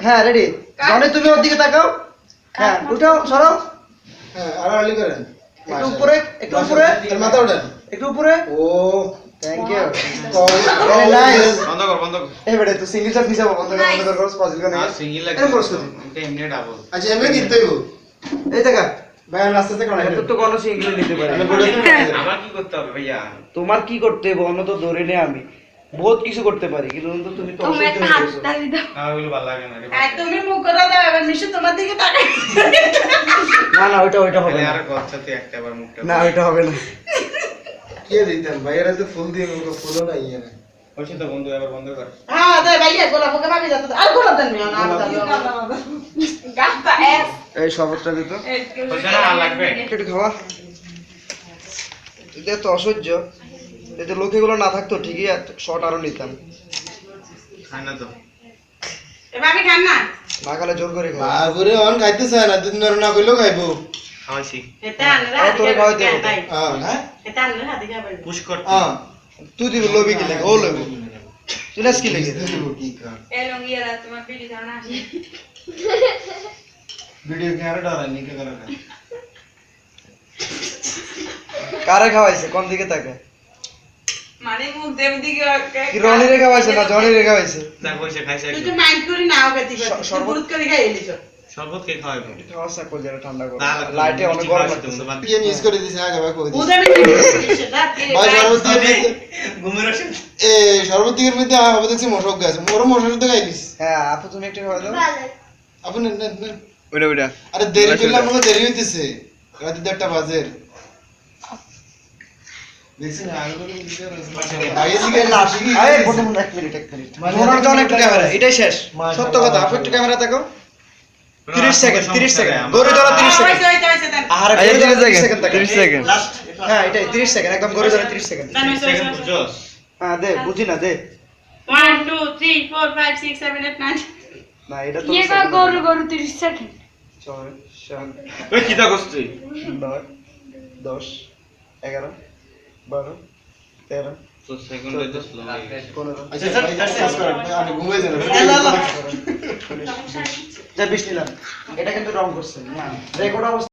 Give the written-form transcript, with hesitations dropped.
হ্যাঁ ready Johnny তুমি ওর দিকে তাকাও হ্যাঁ উঠাও সরো হ্যাঁ আর আলি করেন একটু উপরে এর মাথা ওঠেন একটু উপরে ও থ্যাংক ইউ ভেরি নাইস বন্ধ কর এই বেটা তুই সিঙ্গেল শট হিসাব বন্ধ কর পজিল করে আর সিঙ্গেল লাগে এটা এমনি ডাবল আচ্ছা এমনি দিতে হইব এই দেখা ভাই আমি আস্তে আস্তে কারণ এত তো কোন সিঙ্গেল নিতে পারি আমি বলে আমার কি করতে হবে ভাইয়া তোমার কি করতে হবে অন্য তো ধরে নে আমি বহুত কিছু করতে পারি কিন্তু অন্তত তুমি তো তুমি একটা হাত তালি দাও না ওগুলো ভালো লাগে না রে তুমি মুখ করে দাও এবার মিশু তোমার দিকে তাকাই না না ওইটা হবে তাহলে না আর গচ্ছাতে একটা বার মুখটা না ওইটা হবে না কি দিতেন ভাই এরা তো ফুল দিয়ে মুখ ফুল না ইয়ে না হইছে তো বন্ধু এবার বন্ধ কর হ্যাঁ দে ভাইয়া গোলাপ ওকে ভাবি যাচ্ছে আর গোলাপ দেন না গাছটা এস এই শরবতটা দিত হইছে না আর লাগবে একটু খাওয়া এটা তো অসহ্য এতে লোকেগুলো না থাকতো ঠিকই শর্ট আরো নিতাম খায় না তো এবার আমি খান না না খালে জোর করে খাওয়া বাবুরে অন খাইতে চায় না দুদিন ধরে না কইলো খাইবো খাওয়াইছি এটা আনরা তোরে খাওয়াইতে হবে। হ্যাঁ এটা আনরা হাতে খাবে পুশ কর হ্যাঁ তুই দিবি লবি কি লাগে ও লবি তুই নাস কি লাগে কি কার এই রঙিয়া তোমার বিড়ি দাও না ভিডিও কে আর ডরাই নি কে করে কারে খাওয়াইছে কোন দিকে তাকে মানে মুখ দেব দিকে কি রনি রে খাওয়াইছে না জনি রে খাওয়াইছে না কইছে খাইছে তুই তো মাইন্ড করি নাও গতি শরবত- গুরুত করে খাই এলিছ শরবত কে খাওয়াইবো খাওয়াসা কই যারা ঠান্ডা করে না লাইটে অনেক গরম লাগছে ইয়ে মিস করে দিছে আগে ভাই কই দিছে বুঝে আমি সেটা ভাই শরবত দিয়ে ঘুমের ওষুধ এ শরবত দিয়ে মধ্যে হবে দেখছি মশক গাছ মোর মশক তো খাইলিস হ্যাঁ আপু তুমি একটা খাওয়া দাও আপনি নেন নেন ওইটা ওইটা আরে দেরি করলে আমাকে দেরি হইতেছে রাত 1:30 বাজে দেখছেন আগে আগে থেকে লাস্ট আরে বন্ধু এক মিনিট মনোর জন একটু ক্যামেরা এটাই শেষ সত্য কথা আপু একটু ক্যামেরা দেখো 30 সেকেন্ড 30 সেকেন্ড গরু ধরো 30 সেকেন্ড আহারে গরু ধরো 30 সেকেন্ড 30 সেকেন্ড হ্যাঁ এটাই 30 সেকেন্ড একদম গরু ধরো 30 সেকেন্ড সেকেন্ড বুঝছস হ্যাঁ দে বুঝি না দে 1 2 3 4 5 6 7 8 9 না এটা তো ये का गोरु गोरु 30 सेकंड 6 7 ওই কিটা করছিস 9 10 11 12 13 তো সেকেন্ড হইতে স্লো হয়ে গেছে 15 আচ্ছা ভাই কাজ করেন আমি ঘুমাই যাই যা 20 নিলাম এটা কিন্তু রং করছে না রেকর্ড অবস্থা